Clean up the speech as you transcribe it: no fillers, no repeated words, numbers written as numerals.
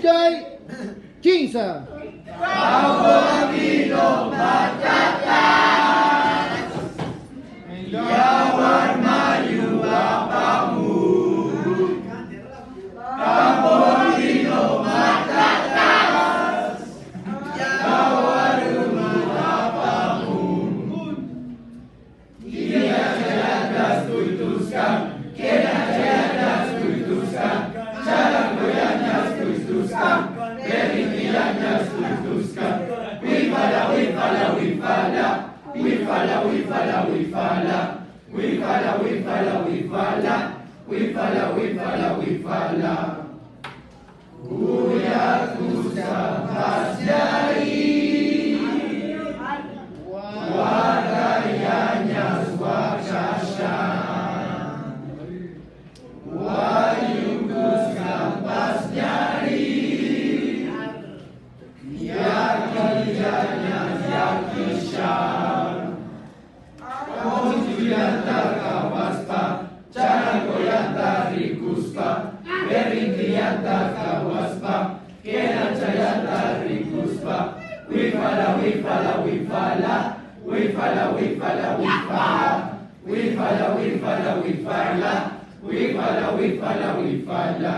day, Kinsa. Abuelo patatas, Yawar Mayu Apamu. Abuelo patatas, Yawar Apamu. Kena jayadas tuituskan, kena jayadas tuituskan, jalan goyahnya tuituskan, berintiannya tuituskan. Wifala, wifala, wifala, wifala, wifala, wifala, wifala, wifala, wifala, wifala, wifala, wifala. Uyaku sabas jari, warayanya swakasha, wayuku sabas jari. Yakiyanya yakisha, konjuyanta kawaspa, caragoyanta rikuspa, berintianta kawaspa, kenachayanta rikuspa, wifala, wifala, wifala, wifala, wifala, wifala, wifala, wifala, wifala, wifala, wifala, wifala.